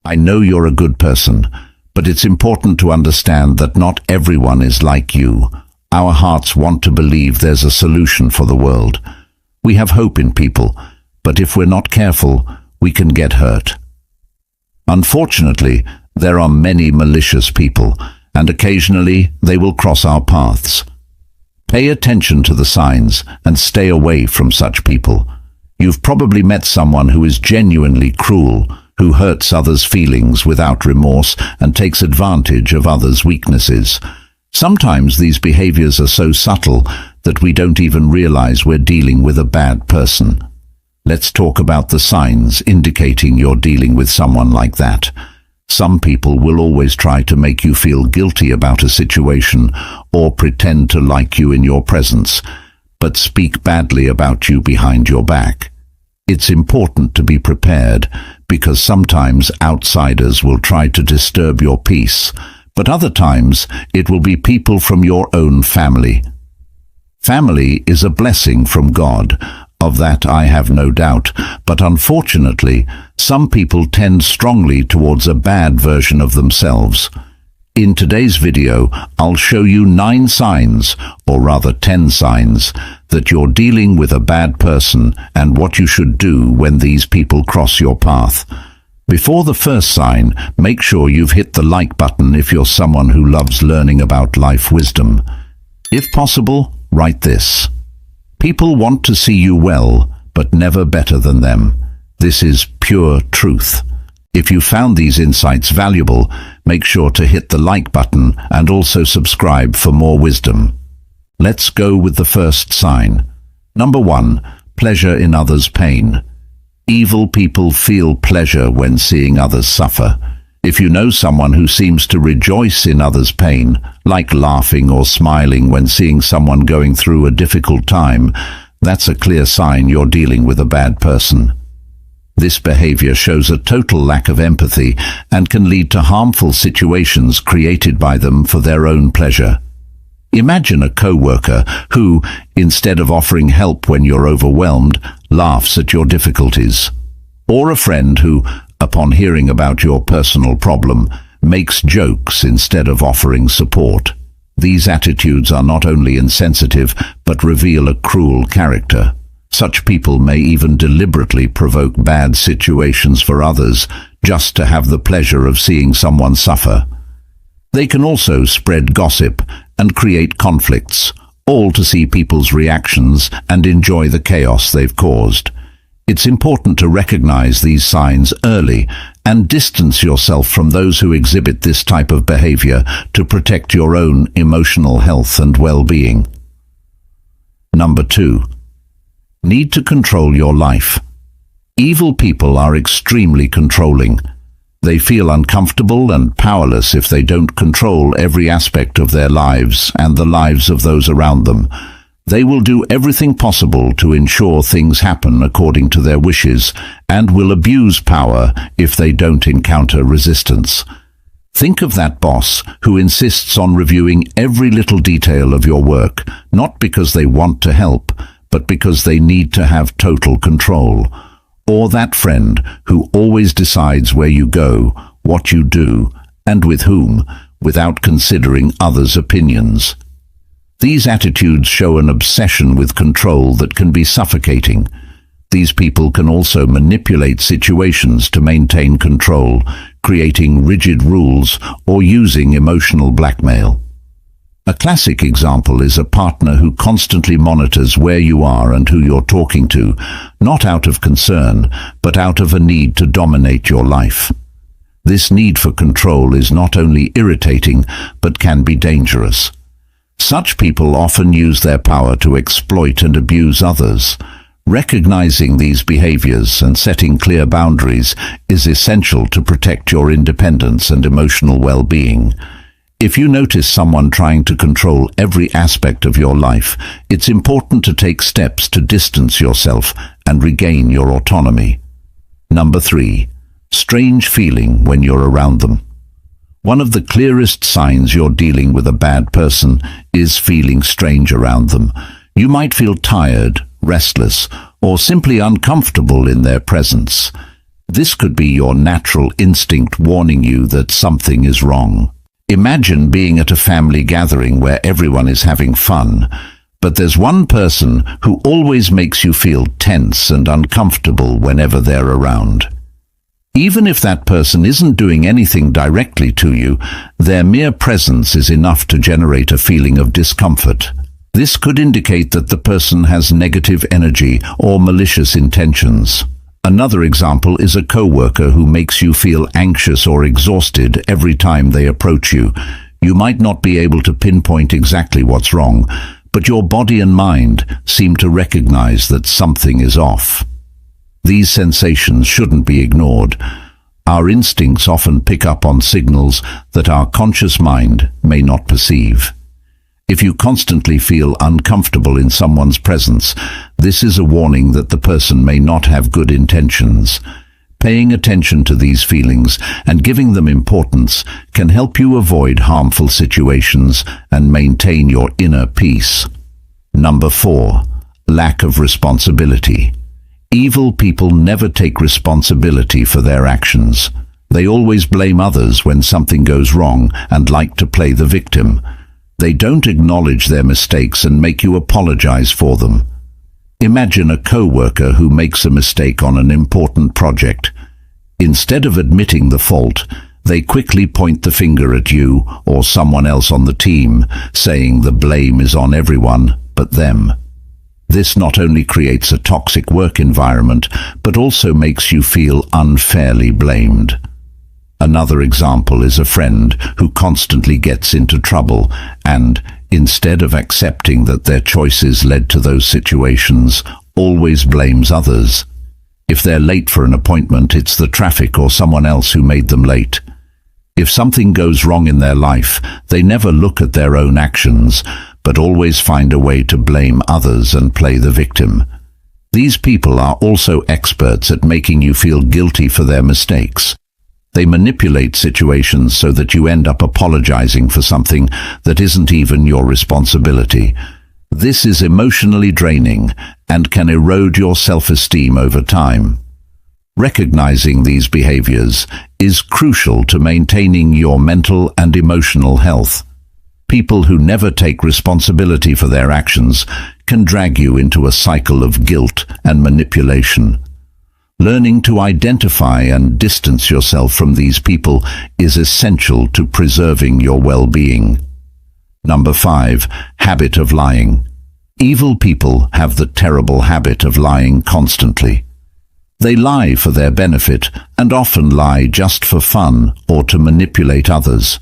I know you're a good person, but it's important to understand that not everyone is like you. Our hearts want to believe there's a solution for the world. We have hope in people, but if we're not careful, we can get hurt. Unfortunately, there are many malicious people, and occasionally they will cross our paths. Pay attention to the signs and stay away from such people. You've probably met someone who is genuinely cruel, who hurts others' feelings without remorse and takes advantage of others' weaknesses. Sometimes these behaviors are so subtle that we don't even realize we're dealing with a bad person. Let's talk about the signs indicating you're dealing with someone like that. Some people will always try to make you feel guilty about a situation or pretend to like you in your presence, but speak badly about you behind your back. It's important to be prepared because sometimes outsiders will try to disturb your peace, but other times it will be people from your own family. Family is a blessing from God. Of that I have no doubt, but unfortunately, some people tend strongly towards a bad version of themselves. In today's video, I'll show you 9 signs, or rather 10 signs, that you're dealing with a bad person and what you should do when these people cross your path. Before the first sign, make sure you've hit the like button if you're someone who loves learning about life wisdom. If possible, write this. People want to see you well, but never better than them. This is pure truth. If you found these insights valuable, make sure to hit the like button and also subscribe for more wisdom. Let's go with the first sign. Number 1, pleasure in others' pain. Evil people feel pleasure when seeing others suffer. If you know someone who seems to rejoice in others' pain, like laughing or smiling when seeing someone going through a difficult time, that's a clear sign you're dealing with a bad person. This behavior shows a total lack of empathy and can lead to harmful situations created by them for their own pleasure. Imagine a co-worker who, instead of offering help when you're overwhelmed, laughs at your difficulties. Or a friend who, upon hearing about your personal problem, makes jokes instead of offering support. These attitudes are not only insensitive, but reveal a cruel character. Such people may even deliberately provoke bad situations for others, just to have the pleasure of seeing someone suffer. They can also spread gossip and create conflicts, all to see people's reactions and enjoy the chaos they've caused. It's important to recognize these signs early and distance yourself from those who exhibit this type of behavior to protect your own emotional health and well-being. Number 2. Need to control your life. Evil people are extremely controlling. They feel uncomfortable and powerless if they don't control every aspect of their lives and the lives of those around them. They will do everything possible to ensure things happen according to their wishes and will abuse power if they don't encounter resistance. Think of that boss who insists on reviewing every little detail of your work, not because they want to help, but because they need to have total control. Or that friend who always decides where you go, what you do, and with whom, without considering others' opinions. These attitudes show an obsession with control that can be suffocating. These people can also manipulate situations to maintain control, creating rigid rules or using emotional blackmail. A classic example is a partner who constantly monitors where you are and who you're talking to, not out of concern, but out of a need to dominate your life. This need for control is not only irritating, but can be dangerous. Such people often use their power to exploit and abuse others. Recognizing these behaviors and setting clear boundaries is essential to protect your independence and emotional well-being. If you notice someone trying to control every aspect of your life, it's important to take steps to distance yourself and regain your autonomy. Number 3. Strange feeling when you're around them. One of the clearest signs you're dealing with a bad person is feeling strange around them. You might feel tired, restless, or simply uncomfortable in their presence. This could be your natural instinct warning you that something is wrong. Imagine being at a family gathering where everyone is having fun, but there's one person who always makes you feel tense and uncomfortable whenever they're around. Even if that person isn't doing anything directly to you, their mere presence is enough to generate a feeling of discomfort. This could indicate that the person has negative energy or malicious intentions. Another example is a coworker who makes you feel anxious or exhausted every time they approach you. You might not be able to pinpoint exactly what's wrong, but your body and mind seem to recognize that something is off. These sensations shouldn't be ignored. Our instincts often pick up on signals that our conscious mind may not perceive. If you constantly feel uncomfortable in someone's presence, this is a warning that the person may not have good intentions. Paying attention to these feelings and giving them importance can help you avoid harmful situations and maintain your inner peace. Number 4. Lack of responsibility. Evil people never take responsibility for their actions. They always blame others when something goes wrong and like to play the victim. They don't acknowledge their mistakes and make you apologize for them. Imagine a coworker who makes a mistake on an important project. Instead of admitting the fault, they quickly point the finger at you or someone else on the team, saying the blame is on everyone but them. This not only creates a toxic work environment, but also makes you feel unfairly blamed. Another example is a friend who constantly gets into trouble and, instead of accepting that their choices led to those situations, always blames others. If they're late for an appointment, it's the traffic or someone else who made them late. If something goes wrong in their life, they never look at their own actions, but always find a way to blame others and play the victim. These people are also experts at making you feel guilty for their mistakes. They manipulate situations so that you end up apologizing for something that isn't even your responsibility. This is emotionally draining and can erode your self-esteem over time. Recognizing these behaviors is crucial to maintaining your mental and emotional health. People who never take responsibility for their actions can drag you into a cycle of guilt and manipulation. Learning to identify and distance yourself from these people is essential to preserving your well-being. Number 5. Habit of lying. Evil people have the terrible habit of lying constantly. They lie for their benefit and often lie just for fun or to manipulate others.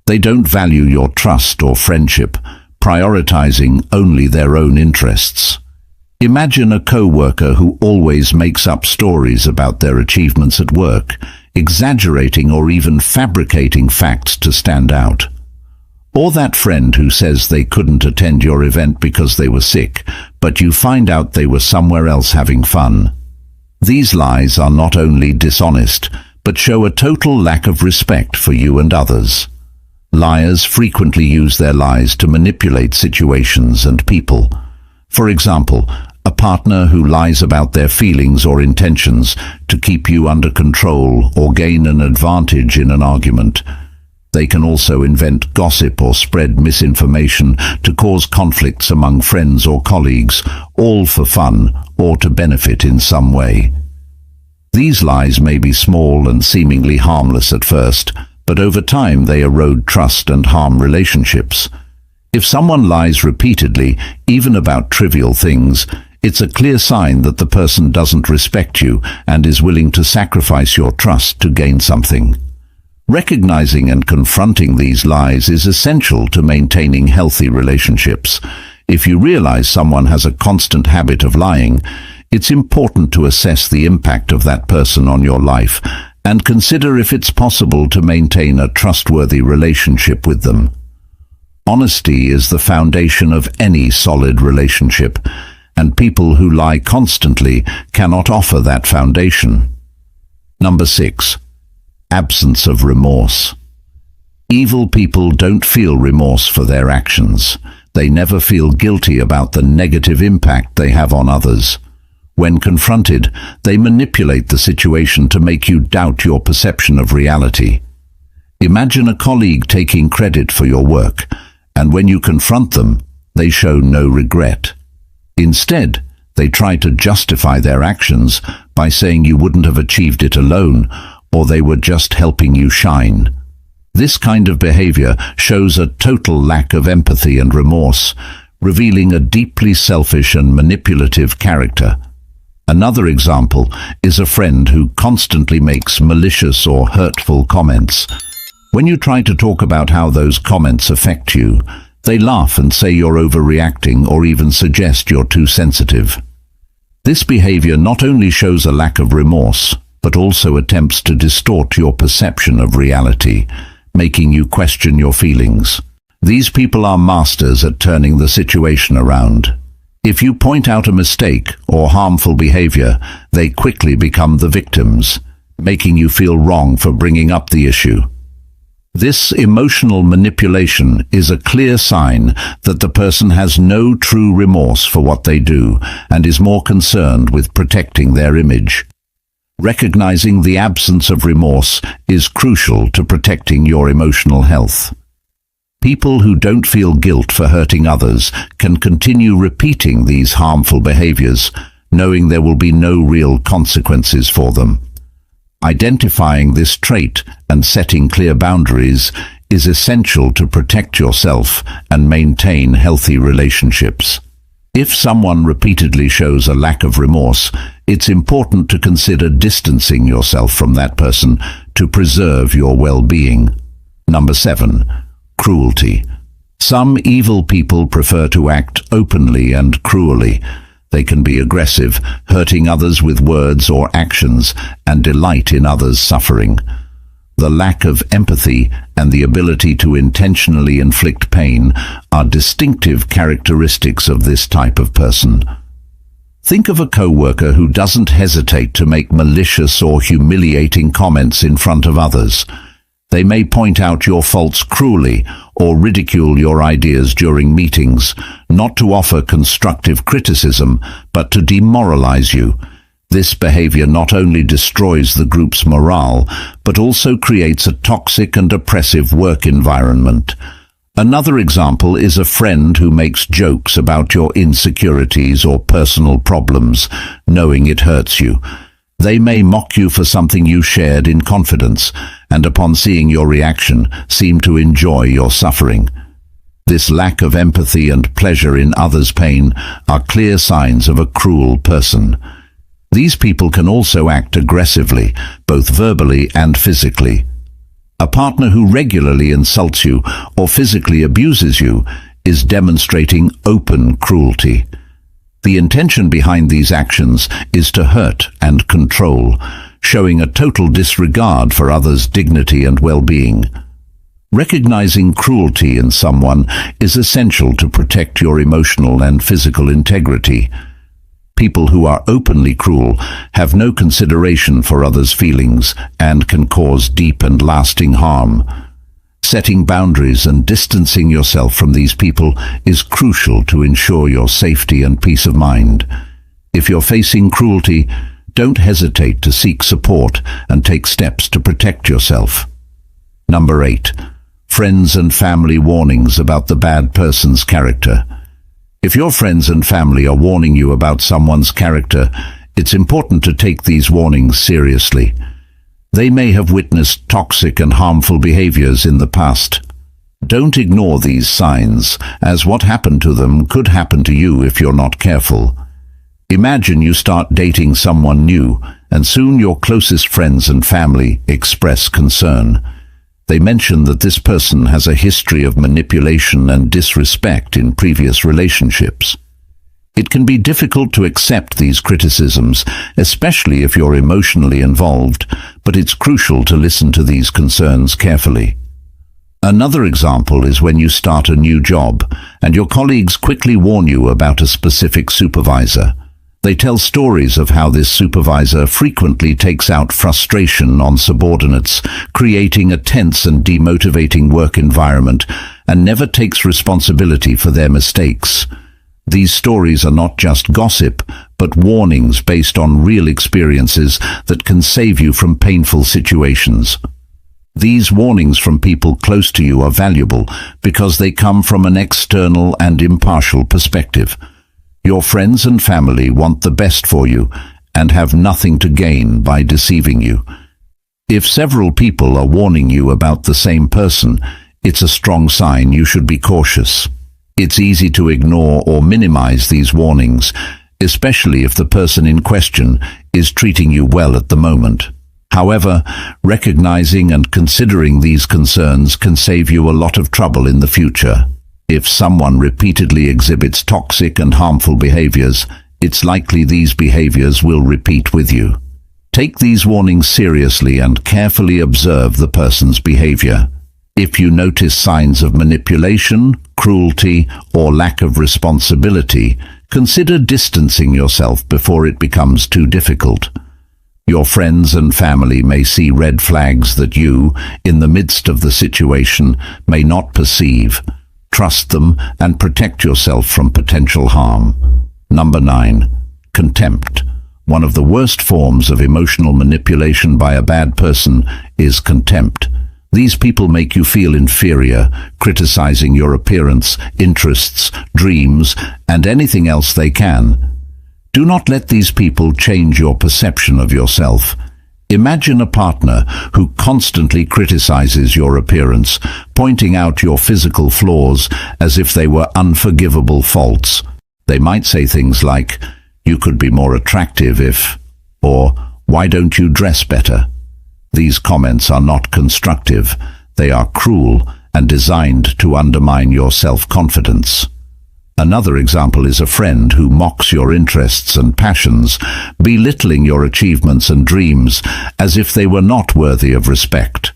They don't value your trust or friendship, prioritizing only their own interests. Imagine a coworker who always makes up stories about their achievements at work, exaggerating or even fabricating facts to stand out. Or that friend who says they couldn't attend your event because they were sick, but you find out they were somewhere else having fun. These lies are not only dishonest, but show a total lack of respect for you and others. Liars frequently use their lies to manipulate situations and people. For example, a partner who lies about their feelings or intentions to keep you under control or gain an advantage in an argument. They can also invent gossip or spread misinformation to cause conflicts among friends or colleagues, all for fun or to benefit in some way. These lies may be small and seemingly harmless at first, but over time they erode trust and harm relationships. If someone lies repeatedly, even about trivial things, it's a clear sign that the person doesn't respect you and is willing to sacrifice your trust to gain something. Recognizing and confronting these lies is essential to maintaining healthy relationships. If you realize someone has a constant habit of lying, it's important to assess the impact of that person on your life and consider if it's possible to maintain a trustworthy relationship with them. Honesty is the foundation of any solid relationship, and people who lie constantly cannot offer that foundation. Number 6. Absence of remorse. Evil people don't feel remorse for their actions. They never feel guilty about the negative impact they have on others. When confronted, they manipulate the situation to make you doubt your perception of reality. Imagine a colleague taking credit for your work, and when you confront them, they show no regret. Instead, they try to justify their actions by saying you wouldn't have achieved it alone, or they were just helping you shine. This kind of behavior shows a total lack of empathy and remorse, revealing a deeply selfish and manipulative character. Another example is a friend who constantly makes malicious or hurtful comments. When you try to talk about how those comments affect you, they laugh and say you're overreacting or even suggest you're too sensitive. This behavior not only shows a lack of remorse, but also attempts to distort your perception of reality, making you question your feelings. These people are masters at turning the situation around. If you point out a mistake or harmful behavior, they quickly become the victims, making you feel wrong for bringing up the issue. This emotional manipulation is a clear sign that the person has no true remorse for what they do and is more concerned with protecting their image. Recognizing the absence of remorse is crucial to protecting your emotional health. People who don't feel guilt for hurting others can continue repeating these harmful behaviors, knowing there will be no real consequences for them. Identifying this trait and setting clear boundaries is essential to protect yourself and maintain healthy relationships. If someone repeatedly shows a lack of remorse, it's important to consider distancing yourself from that person to preserve your well-being. Number 7. Cruelty. Some evil people prefer to act openly and cruelly. They can be aggressive, hurting others with words or actions, and delight in others' suffering. The lack of empathy and the ability to intentionally inflict pain are distinctive characteristics of this type of person. Think of a co-worker who doesn't hesitate to make malicious or humiliating comments in front of others. They may point out your faults cruelly or ridicule your ideas during meetings, not to offer constructive criticism, but to demoralize you. This behavior not only destroys the group's morale, but also creates a toxic and oppressive work environment. Another example is a friend who makes jokes about your insecurities or personal problems, knowing it hurts you. They may mock you for something you shared in confidence, and upon seeing your reaction, seem to enjoy your suffering. This lack of empathy and pleasure in others' pain are clear signs of a cruel person. These people can also act aggressively, both verbally and physically. A partner who regularly insults you or physically abuses you is demonstrating open cruelty. The intention behind these actions is to hurt and control, showing a total disregard for others' dignity and well-being. Recognizing cruelty in someone is essential to protect your emotional and physical integrity. People who are openly cruel have no consideration for others' feelings and can cause deep and lasting harm. Setting boundaries and distancing yourself from these people is crucial to ensure your safety and peace of mind. If you're facing cruelty, don't hesitate to seek support and take steps to protect yourself. Number 8. Friends and family warnings about the bad person's character. If your friends and family are warning you about someone's character, it's important to take these warnings seriously. They may have witnessed toxic and harmful behaviors in the past. Don't ignore these signs, as what happened to them could happen to you if you're not careful. Imagine you start dating someone new, and soon your closest friends and family express concern. They mention that this person has a history of manipulation and disrespect in previous relationships. It can be difficult to accept these criticisms, especially if you're emotionally involved, but it's crucial to listen to these concerns carefully. Another example is when you start a new job, and your colleagues quickly warn you about a specific supervisor. They tell stories of how this supervisor frequently takes out frustration on subordinates, creating a tense and demotivating work environment, and never takes responsibility for their mistakes. These stories are not just gossip, but warnings based on real experiences that can save you from painful situations. These warnings from people close to you are valuable because they come from an external and impartial perspective. Your friends and family want the best for you and have nothing to gain by deceiving you. If several people are warning you about the same person, it's a strong sign you should be cautious. It's easy to ignore or minimize these warnings, especially if the person in question is treating you well at the moment. However, recognizing and considering these concerns can save you a lot of trouble in the future. If someone repeatedly exhibits toxic and harmful behaviors, it's likely these behaviors will repeat with you. Take these warnings seriously and carefully observe the person's behavior. If you notice signs of manipulation, cruelty, or lack of responsibility, consider distancing yourself before it becomes too difficult. Your friends and family may see red flags that you, in the midst of the situation, may not perceive. Trust them and protect yourself from potential harm. Number 9. Contempt. One of the worst forms of emotional manipulation by a bad person is contempt. These people make you feel inferior, criticizing your appearance, interests, dreams, and anything else they can. Do not let these people change your perception of yourself. Imagine a partner who constantly criticizes your appearance, pointing out your physical flaws as if they were unforgivable faults. They might say things like, "You could be more attractive if," or "Why don't you dress better?" These comments are not constructive. They are cruel and designed to undermine your self-confidence. Another example is a friend who mocks your interests and passions, belittling your achievements and dreams as if they were not worthy of respect.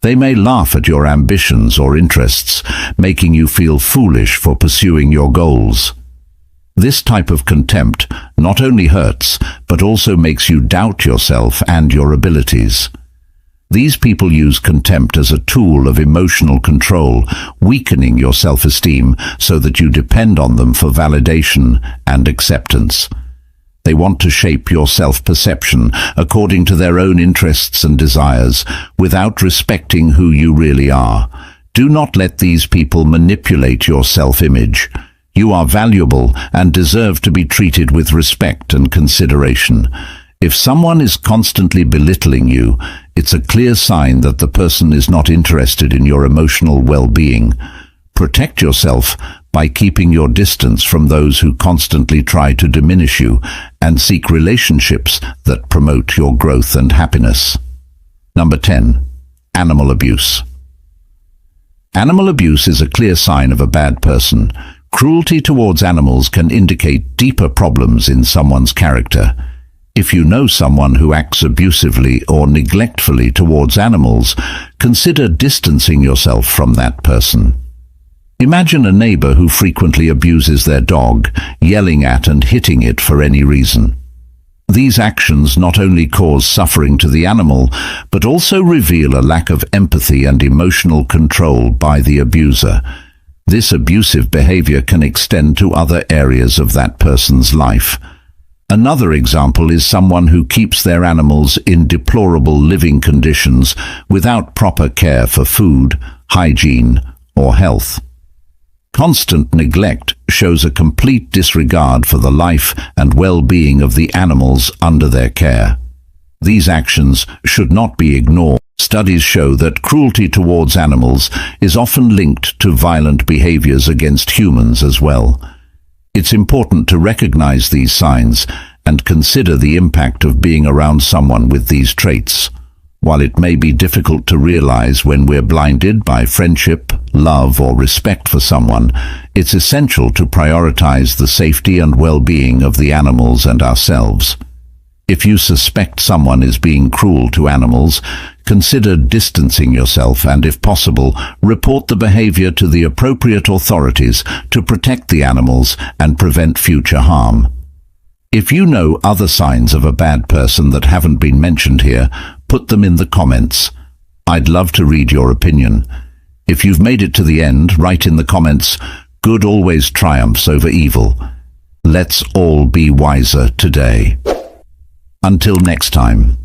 They may laugh at your ambitions or interests, making you feel foolish for pursuing your goals. This type of contempt not only hurts, but also makes you doubt yourself and your abilities. These people use contempt as a tool of emotional control, weakening your self-esteem so that you depend on them for validation and acceptance. They want to shape your self-perception according to their own interests and desires, without respecting who you really are. Do not let these people manipulate your self-image. You are valuable and deserve to be treated with respect and consideration. If someone is constantly belittling you, it's a clear sign that the person is not interested in your emotional well-being. Protect yourself by keeping your distance from those who constantly try to diminish you, and seek relationships that promote your growth and happiness. Number 10. Animal abuse. Animal abuse is a clear sign of a bad person. Cruelty towards animals can indicate deeper problems in someone's character. If you know someone who acts abusively or neglectfully towards animals, consider distancing yourself from that person. Imagine a neighbor who frequently abuses their dog, yelling at and hitting it for any reason. These actions not only cause suffering to the animal, but also reveal a lack of empathy and emotional control by the abuser. This abusive behavior can extend to other areas of that person's life. Another example is someone who keeps their animals in deplorable living conditions without proper care for food, hygiene, or health. Constant neglect shows a complete disregard for the life and well-being of the animals under their care. These actions should not be ignored. Studies show that cruelty towards animals is often linked to violent behaviors against humans as well. It's important to recognize these signs and consider the impact of being around someone with these traits. While it may be difficult to realize when we're blinded by friendship, love, or respect for someone, it's essential to prioritize the safety and well-being of the animals and ourselves. If you suspect someone is being cruel to animals, consider distancing yourself and, if possible, report the behavior to the appropriate authorities to protect the animals and prevent future harm. If you know other signs of a bad person that haven't been mentioned here, put them in the comments. I'd love to read your opinion. If you've made it to the end, write in the comments, Good always triumphs over evil. Let's all be wiser today. Until next time.